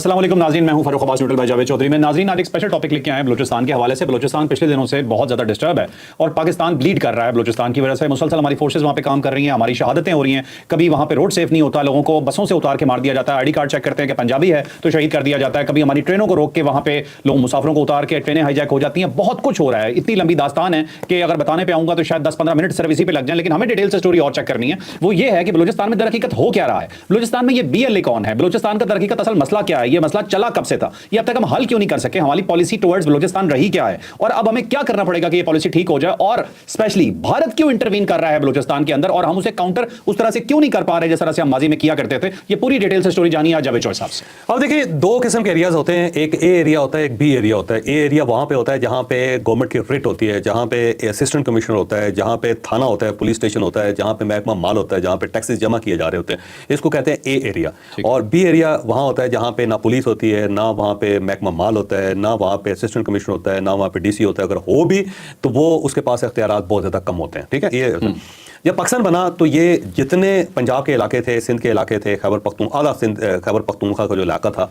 अस्सलाम वालेकुम नाज़रीन, मैं हूं फारूक अब्बास न्यूट्रल भाई जावेद चौधरी में। नाज़रीन आज एक स्पेशल टॉपिक लेके आए हैं बलूचिस्तान के हवाले से। बलूचिस्तान पिछले दिनों से बहुत ज़्यादा डिस्टर्ब है और पाकिस्तान ब्लीड कर रहा है बलूचिस्तान की वजह से। मुसलसल हमारी फोर्सेज वहाँ पे काम कर रही हैं, हमारी शहादतें हो रही हैं। कभी वहाँ पे रोड सेफ नहीं होता, लोगों को बसों से उतार के मार दिया जाता है। आईडी कार्ड चेक करते हैं कि पंजाबी है तो शहीद कर दिया जाता है। कभी हमारी ट्रेनों को रोक के वहाँ पे लोग मुसाफिरों को उतार के ट्रेनें हाईजैक हो जाती हैं। बहुत कुछ हो रहा है, इतनी लंबी दास्तान है कि अगर बताने पे आऊँगा तो शायद 10-15 मिनट सिर्फ इसी पे लग जाए। लेकिन हमें डिटेल से स्टोरी और चेक करनी है। वो ये है कि बलूचिस्तान में दर हकीकत हो क्या रहा है, बलूचिस्तान में ये BLA कौन है, बलूचिस्तान का दर हकीकत असल मसला क्या है, ये मसला चला कब से था, ये अब तक हम हल क्यों नहीं कर सके, हमारी पॉलिसी टुवर्ड्स बलूचिस्तान रही क्या है और अब हमें क्या करना पड़ेगा कि ये पॉलिसी ठीक हो जाए, और स्पेशली भारत क्यों इंटरवीन कर रहा है बलूचिस्तान के अंदर और हम उसे काउंटर उस तरह से क्यों नहीं कर पा रहे जिस तरह से हम माजी में किया करते थे। ये पूरी डिटेल से स्टोरी जानिए आज जावेद चौधरी साहब से। अब देखिए, दो किस्म के एरियाज होते हैं, एक ए एरिया होता है, एक बी एरिया होता है। ए एरिया वहाँ पे होता है जहाँ पे गवर्नमेंट की रिट होती है, जहाँ पे असिस्टेंट कमिश्नर होता है, जहाँ पे थाना होता है, पुलिस स्टेशन होता है, जहाँ पे महकमा माल होता है, जहाँ पे टैक्सेस जमा किए जा रहे होते हैं, इसको कहते हैं ए एरिया। और बी एरिया वहाँ होता है जहाँ पे ना पुलिस होती है, ना वहाँ पे महकमा माल होता है, ना वहाँ पे असिस्टेंट कमिश्नर होता है, ना वहाँ पे DC होता है। अगर हो भी तो वो उसके पास इख्तियारात बहुत ज़्यादा कम होते हैं। ठीक है, ये जब पाकिस्तान बना तो ये जितने पंजाब के इलाके थे, सिंध के इलाके थे, खैबर पख्तूनख्वा का जो इलाका था,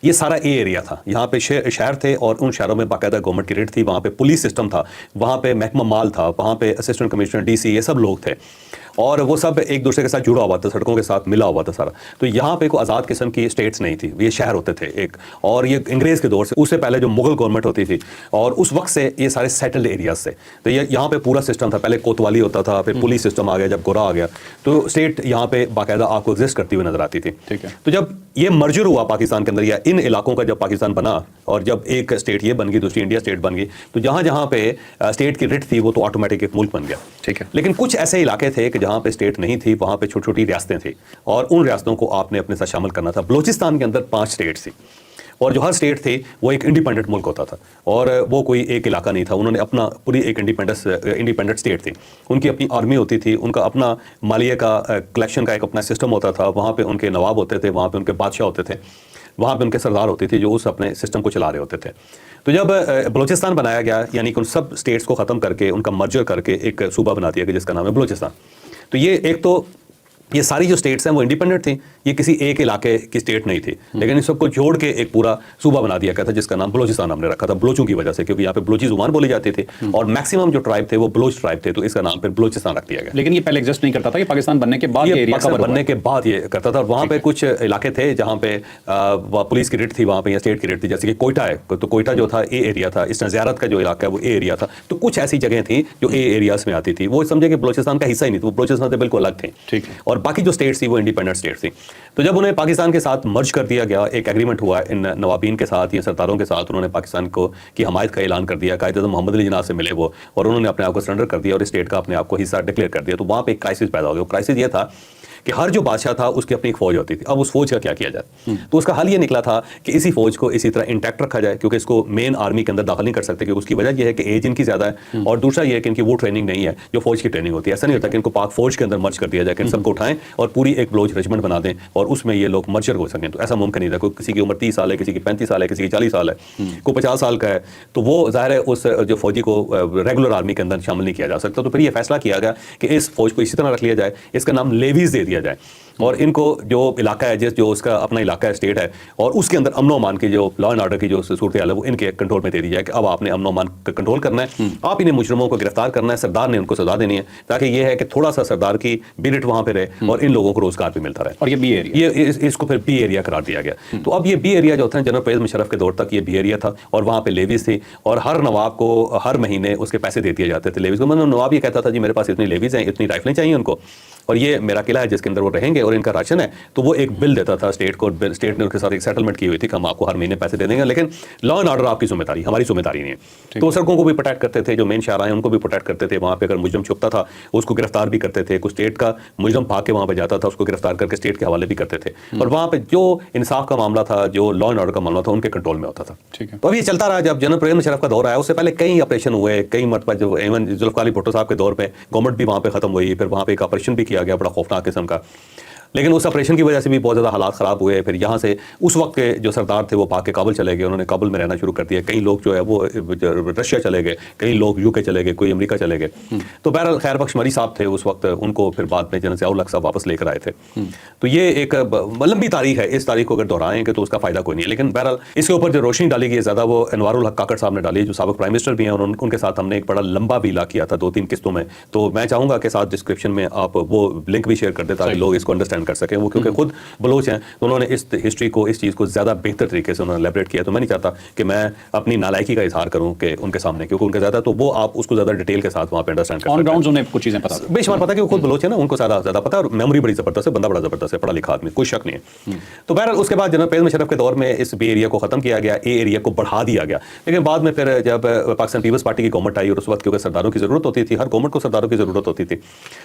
ये सारा ए एरिया था। यहाँ पे शहर थे और उन शहरों में बाकायदा गवर्नमेंट की रेट थी, वहाँ पे पुलिस सिस्टम था, वहाँ पे महकमा माल था, वहाँ पे असिस्टेंट कमिश्नर, DC, ये सब लोग थे और वो सब एक दूसरे के साथ जुड़ा हुआ था, सड़कों के साथ मिला हुआ था सारा। तो यहाँ पे कोई आज़ाद किस्म की स्टेट्स नहीं थी, ये शहर होते थे एक। और ये अंग्रेज़ के दौर से, उससे पहले जो मुगल गवर्नमेंट होती थी और उस वक्त से ये सारे सेटल्ड एरियाज से, तो ये यहाँ पे पूरा सिस्टम था। पहले कोतवाली होता था, फिर पुलिस सिस्टम आ गया, जब गोरा आ गया तो स्टेट यहाँ पे बाकायदा आपको एग्जिस्ट करती हुई नजर आती थी। ठीक है, तो जब ये मर्जर हुआ पाकिस्तान के अंदर, या इन इलाकों का जब पाकिस्तान बना और जब एक स्टेट ये बन गई, दूसरी इंडिया स्टेट बन गई, तो जहाँ जहाँ पे स्टेट की रिट थी वो तो ऑटोमेटिक एक मुल्क बन गया। ठीक है, लेकिन कुछ ऐसे इलाके थे कि जहाँ पे स्टेट नहीं थी, वहाँ पे छोटी छोटी रियासतें थी और उन रियासतों को आपने अपने साथ शामिल करना था। बलूचिस्तान के अंदर 5 स्टेट्स थी और जो हर स्टेट थे वो एक इंडिपेंडेंट मुल्क होता था और वो कोई एक इलाका नहीं था। उन्होंने अपना पूरी एक इंडिपेंडेंट स्टेट थी, उनकी अपनी आर्मी होती थी, उनका अपना मालिया का कलेक्शन का एक अपना सिस्टम होता था, वहाँ पे उनके नवाब होते थे, वहाँ पे उनके बादशाह होते थे, वहाँ पे उनके सरदार होते थे जो उस अपने सिस्टम को चला रहे होते थे। तो जब बलूचिस्तान बनाया गया, यानी कि उन सब स्टेट्स को ख़त्म करके उनका मर्जर करके एक सूबा बना दिया गया जिसका नाम है बलूचिस्तान। तो ये एक तो ये सारी जो स्टेट्स हैं वो इंडिपेंडेंट थी, ये किसी एक इलाके की स्टेट नहीं थी, लेकिन इन सबको जोड़ के एक पूरा सूबा बना दिया गया था जिसका नाम बलूचिस्तान हमने रखा था बलोचों की वजह से, क्योंकि यहाँ पे बलोची जुबान बोली जाती थी और मैक्सिमम जो ट्राइब थे वो बलोच ट्राइब थे, तो इसका नाम फिर बलूचिस्तान रख दिया गया। लेकिन ये पहले एग्जिस्ट नहीं करता था, ये पाकिस्तान बनने के बाद बनने के बाद ये करता था। और वहाँ पे कुछ इलाके थे जहाँ पे पुलिस की रिट थी, वहाँ पे या स्टेट की रिट थी, जैसे कि कोयटा है, तो कोयटा जो था ए एरिया था, इस ज़ियारत का जो इलाका है वो ए एरिया था। तो कुछ ऐसी जगह थी जो ए एरियाज में आती थी, वो समझे कि बलूचिस्तान का हिस्सा ही नहीं था, वो बलूचिस्तान से बिल्कुल अलग थे। ठीक, और बाकी जो स्टेट्स थी वो इंडिपेंडेंट स्टेट थी। तो जब उन्हें पाकिस्तान के साथ मर्ज कर दिया गया, एक एग्रीमेंट हुआ इन नवाबीन के साथ या सरदारों के साथ, उन्होंने पाकिस्तान को की हमायत का ऐलान कर दिया। कायदे-ए-आज़म मोहम्मद अली जिन्ना से मिले वो, और उन्होंने अपने आप को सरेंडर कर दिया और स्टेट का अपने आप को हिस्सा डिक्लेयर कर दिया। तो वहाँ पे एक क्राइसिस पैदा हो गया। क्राइसिस ये था कि हर जो बादशाह था उसकी अपनी एक फौज होती थी। अब उस फौज का क्या किया जाए, तो उसका हल ये निकला था कि इसी फौज को इसी तरह इंटैक्ट रखा जाए, क्योंकि इसको मेन आर्मी के अंदर दाखिल नहीं कर सकते, क्योंकि उसकी वजह यह है कि एज इनकी ज़्यादा है और दूसरा ये है कि इनकी वो ट्रेनिंग नहीं है जो फौज की ट्रेनिंग होती है। ऐसा नहीं होता कि इनको पाक फौज के अंदर मर्ज कर दिया जाए कि इन सबको उठाएं और पूरी एक बलोच रेजिमेंट बना दें और उसमें ये लोग मर्जर हो सकें, तो ऐसा मुमकिन नहीं था। कोई किसी की उम्र 30 साल है, किसी की 35 साल है, किसी की 40 साल है, कोई 50 साल का है, तो वो ज़ाहिर है उस जो फौजी को रेगुलर आर्मी के अंदर शामिल नहीं किया जा सकता। तो फिर ये फैसला किया गया कि इस फौज को इसी तरह रख लिया जाए, इसका नाम लेवीज दे दिया जाए और इनको जो इलाका है, जो उसका अपना इलाका है, स्टेट है, और उसके अंदर अमन अमान की जो लॉ एंड ऑर्डर की जो सूरत हाल है वो इनके कंट्रोल में दे दी जाए कि अब आपने अमन अमान कंट्रोल करना है, आप इन्हें मुजरिमों को गिरफ्तार करना है, सरदार ने उनको सजा देनी है, ताकि ये है कि थोड़ा सा सरदार की बिरिट वहाँ पे रहे और इन लोगों को रोजगार भी मिलता रहे। और ये बी एरिया, ये इसको फिर बी एरिया करार दिया गया। तो अब ये बी एरिया जो था, जनरल परवेज़ मुशर्रफ के दौर तक ये बी एरिया था और वहाँ पे लेवीज थी और हर नवाब को हर महीने उसके पैसे दे दिए जाते थे लेवीज को। मतलब नवाब ये कहता था जी मेरे पास इतनी लेवीज हैं, इतनी राइफलें चाहिए उनको, और ये मेरा किला है जिसके अंदर वो रहेंगे और इनका राशन है। तो वो एक बिल देता था स्टेट को, स्टेट ने उसके साथ एक सेटलमेंट की हुई थी कि हम आपको हर महीने पैसे दे देंगे, लेकिन लॉ एंड ऑर्डर आपकी जिम्मेदारी, हमारी जिम्मेदारी नहीं है। तो सड़कों को भी प्रोटेक्ट करते थे, जो मेन शहर हैं उनको भी प्रोटेक्ट करते थे। वहाँ पे अगर मुजरम छुपता था उसको गिरफ्तार भी करते थे, कुछ स्टेट का मुजरम भाग के वहाँ पे जाता था उसको गिरफ्तार करके स्टेट के हवाले भी करते थे। और वहाँ पे जो इंसाफ का मामला था, जो लॉ एंड ऑर्डर का मामला था, उनके कंट्रोल में होता था। ठीक है, तो अब ये चलता रहा। जब जनरल परवेज़ मुशर्रफ का दौर आया, उससे पहले कई ऑपरेशन हुए, कई मतलब जो इवन जुल्फ़िकार अली भुट्टो साहब के दौर पे गवर्नमेंट भी वहाँ पे खत्म हुई, फिर वहाँ पे एक ऑपरेशन भी किया गया बड़ा खौफनाक किस्म का। لیکن اس آپریشن کی وجہ سے بھی بہت زیادہ حالات خراب ہوئے. پھر یہاں سے اس وقت کے جو سردار تھے وہ بھاگ کے کابل چلے گئے, انہوں نے کابل میں رہنا شروع کر دیا. کئی لوگ جو ہے وہ رشیا چلے گئے, کئی لوگ UK چلے گئے, کوئی امریکہ چلے گئے. تو بہرحال خیر بخش مری صاحب تھے اس وقت, ان کو پھر بعد میں جنرل ضیاء الحق صاحب واپس لے کر آئے تھے. تو یہ ایک لمبی تاریخ ہے, اس تاریخ کو اگر دہرائیں گے تو اس کا فائدہ کوئی نہیں ہے. لیکن بہرحال اس کے اوپر جو روشنی ڈالی گئی زیادہ وہ انوار الحق کاکڑ صاحب نے ڈالی, جو سابق پرائم منسٹر بھی ہیں, اور ان کے ساتھ ہم نے ایک بڑا لمبا ویلا کیا تھا 2-3 قسطوں میں. تو میں چاہوں گا کہ ساتھ ڈسکرپشن میں آپ وہ لنک بھی شیئر کر دیں تاکہ لوگ اس کو انڈرسٹینڈ کر سکیں. وہ کیونکہ خود بلوچ ہیں تو انہوں نے اس ہسٹری کو, اس چیز کو زیادہ بہتر طریقے سے انہوں نے لیبریٹ کیا. تو میں نہیں چاہتا کہ میں اپنی نالائکی کا اظہار کروں کہ ان کے سامنے, کیونکہ ان کے زیادہ تو وہ آپ اس کو زیادہ ڈیٹیل کے ساتھ وہاں پہ انڈرسٹینڈ کر سکتے ہیں. انہیں کچھ چیزیں پتہ بے شمار پتہ کہ وہ خود بلوچ ہے نا, ان کو زیادہ پتہ, اور میموری بڑی زبردست ہے, بندہ بڑا زبردست ہے, پڑھا لکھا آدمی, کوئی شک نہیں ہے. تو بہرحال اس کے بعد جنرل پرویز مشرف کے دور میں اس بی ایریا کو ختم کیا گیا, اے ایریا کو بڑھا دیا گیا. لیکن بعد میں پھر جب پاکستان پیپلز پارٹی کی گورنمنٹ آئی اور اس وقت کیونکہ سرداروں کی ضرورت ہوتی تھی, ہر گورنمنٹ کو سرداروں کی ضرورت ہوتی تھی,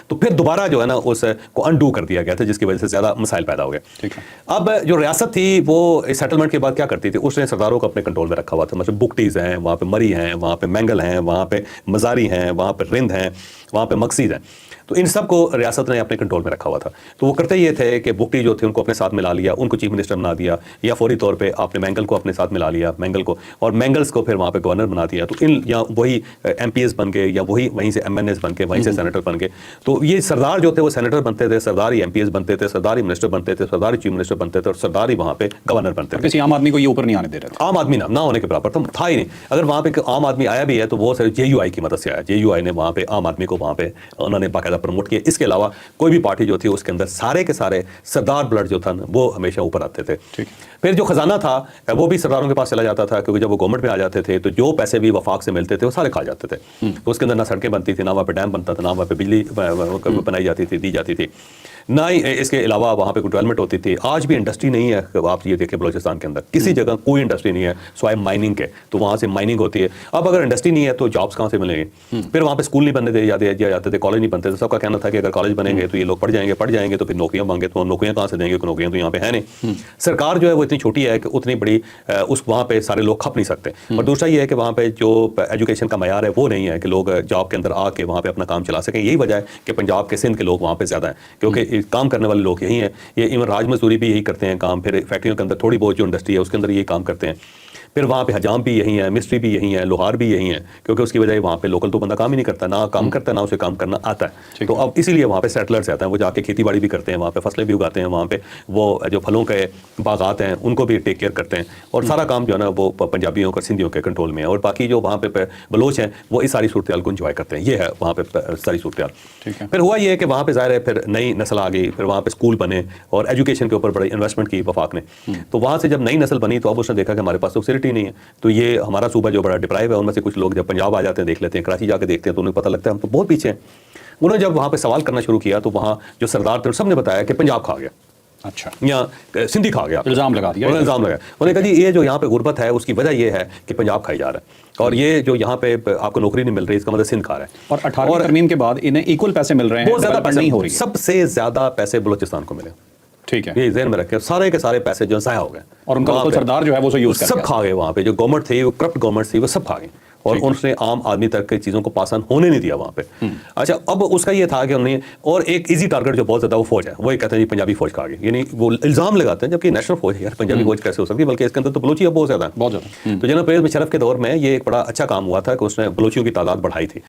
تو پھر دوبارہ جو ہے نا اس کو انڈو کر دیا گیا تھا, جس کی وجہ سے زیادہ مسائل پیدا ہو گئے. اب جو ریاست تھی وہ سیٹلمنٹ کے بعد کیا کرتی تھی, اس نے سرداروں کو اپنے کنٹرول میں رکھا ہوا تھا. مطلب بگٹیز ہیں, وہاں پہ مری ہیں, وہاں پہ مینگل ہیں, وہاں پہ مزاری ہیں, وہاں پہ رند ہیں, وہاں پہ مقصد ہیں. تو ان سب کو ریاست نے اپنے کنٹرول میں رکھا ہوا تھا. تو وہ کرتے یہ تھے کہ بگٹی جو تھے ان کو اپنے ساتھ ملا لیا, ان کو چیف منسٹر بنا دیا, یا فوری طور پہ آپ نے مینگل کو اپنے ساتھ ملا لیا, مینگل کو, اور مینگلز کو پھر وہاں پہ گورنر بنا دیا. تو ان یا وہی MPs بن گئے, یا وہیں سے MNAs بن کے, وہیں سے سینیٹر بن گئے. تو یہ سردار جو تھے وہ سینیٹر بنتے تھے, سردار ہی MPs بنتے تھے, سردار ہی منسٹر بنتے تھے, سردار ہی چیف منسٹر بنتے تھے, اور سردار ہی وہاں پہ گورنر بنتے تھے. کسی عام آدمی کو یہ اوپر نہیں آنے دے رہے تھے. عام آدمی نہ ہونے کے برابر تھا ہی نہیں. اگر وہاں پہ عام آدمی آیا بھی ہے تو وہ صرف JUI کی مدد سے آیا. JUI نے وہاں پہ عام آدمی کو وہاں پہ انہوں نے باقاعدہ پروموٹ کیا. اس کے علاوہ کوئی بھی پارٹی جو تھی اس کے اندر سارے کے سارے سردار بلڈ جو تھا وہ ہمیشہ اوپر آتے تھے. پھر جو خزانہ تھا وہ بھی سرداروں کے پاس چلا جاتا تھا, کیونکہ جب وہ گورنمنٹ میں آ جاتے تھے تو جو پیسے بھی وفاق سے ملتے تھے وہ سارے کھا جاتے تھے. تو اس کے اندر نہ سڑکیں بنتی تھی, نہ وہاں پہ ڈیم بنتا تھا, نہ وہاں پہ بجلی بنائی جاتی تھی, دی جاتی تھی, نہ ہی اس کے علاوہ وہاں پہ کوئی ڈیولپمنٹ ہوتی تھی. آج بھی انڈسٹری نہیں ہے, آپ یہ دیکھیں بلوچستان کے اندر کسی جگہ کوئی انڈسٹری نہیں ہے سوائے مائننگ کے. تو وہاں سے مائننگ ہوتی ہے. اب اگر انڈسٹری نہیں ہے تو جابس کہاں سے ملیں گے؟ پھر وہاں پہ اسکول نہیں بننے دیا جاتے تھے, کالج نہیں بنتے تھے. سب کا کہنا تھا کہ اگر کالج بنیں گے تو یہ لوگ پڑھ جائیں گے تو پھر نوکریاں مانگے, تو نوکریاں کہاں سے دیں گے, نوکریاں تو یہاں پہ ہے نہیں. سرکار جو ہے وہ اتنی چھوٹی ہے کہ اتنی بڑی اس وہاں پہ سارے لوگ کھپ نہیں سکتے. اور دوسرا یہ ہے کہ وہاں پہ جو ایجوکیشن کا معیار ہے وہ نہیں ہے کہ لوگ جاب کے اندر آ کے وہاں پہ اپنا کام چلا سکیں. یہی وجہ ہے کہ پنجاب کے سندھ کے لوگ وہاں پہ زیادہ ہیں, کیونکہ کام کرنے والے لوگ یہی ہیں. یہ ایون راج مزدوری بھی یہی کرتے ہیں کام, پھر فیکٹریوں کے اندر تھوڑی بہت جو انڈسٹری ہے اس کے اندر یہی کام کرتے ہیں. پھر وہاں پہ حجام بھی یہی ہیں, مستری بھی یہی ہیں, لوہار بھی یہی ہیں, کیونکہ اس کی وجہ وہاں پہ لوکل تو بندہ کام ہی نہیں کرتا, نہ کام کرتا ہے نہ اسے کام کرنا آتا ہے. تو اب اسی لیے وہاں پہ سیٹلرز آتے ہیں, وہ جا کے کھیتی باڑی بھی کرتے ہیں, وہاں پہ فصلیں بھی اگاتے ہیں, وہاں پہ وہ جو پھلوں کے باغات ہیں ان کو بھی ٹیک کیئر کرتے ہیں. اور سارا کام جو ہے نا وہ پنجابیوں کا سندھیوں کے کنٹرول میں ہے. اور باقی جو وہاں پہ بلوچ ہیں وہ اس ساری صورتحال کو انجوائے کرتے ہیں. یہ ہے وہاں پہ ساری صورتحال. پھر ہوا یہ ہے کہ وہاں پہ ظاہر ہے پھر نئی نسل آ گئی, پھر وہاں پہ اسکول بنے اور ایجوکیشن کے اوپر بڑی انویسٹمنٹ کی وفاق نے. تو وہاں سے جب نئی نسل بنی تو اب اس نے دیکھا کہ ہمارے پاس تو فیسلٹی نہیں ہے. تو یہ ہمارا صوبہ جو بڑا ڈپرائیو ہے, ان میں سے کچھ لوگ جب پنجاب آ جاتے ہیں دیکھ لیتے ہیں, کراچی جا کے دیکھتے ہیں تو انہیں پتہ لگتا ہے ہم تو بہت پیچھے ہیں. انہوں نے جب وہاں پہ سوال کرنا شروع کیا تو وہاں جو سردار تھے سب نے بتایا کہ پنجاب کھا گیا, اچھا, یا سندھی کھا گیا, الزام لگا دیا. انہوں نے کہا جی یہ جو یہاں پہ غربت ہے اس کی وجہ یہ ہے کہ پنجاب کھائی جا رہا ہے, اور یہ جو یہاں پہ آپ کو نوکری نہیں مل رہی اس کا مطلب سندھ کھا رہا ہے. اور 18ویں ترمیم کے بعد انہیں ایکول پیسے مل رہے ہیں, بہت زیادہ پیسے نہیں ہو رہی, سب سے زیادہ پیسے بلوچستان کو ملے. ٹھیک ہے, یہ ذہن میں رکھیں, سارے کے سارے پیسے جو ضائع ہو گئے, اور ان کا لوکل سردار جو ہے وہ یوز کر سب کھا گئے. وہاں پہ جو گورنمنٹ تھی وہ کرپٹ گورنمنٹ تھی وہ سب کھا گئی, اور اس نے عام آدمی تک کی چیزوں کو پاس آن ہونے نہیں دیا وہاں پہ. اچھا, اب اس کا یہ تھا کہ انہوں نے, اور ایک ایزی ٹارگٹ جو بہت زیادہ وہ فوج ہے, وہ یہ کہتے ہیں جی پنجابی فوج کھا گئی, یعنی وہ الزام لگاتے ہیں, جبکہ نیشنل فوج ہے یار, پنجابی فوج کیسے ہو سکتی ہے, بلکہ اس کے اندر تو بلوچی اب بہت زیادہ. تو جنرل پرویز مشرف کے دور میں یہ ایک بڑا اچھا کام ہوا تھا کہ اس نے بلوچیوں کی تعداد بڑھائی تھی.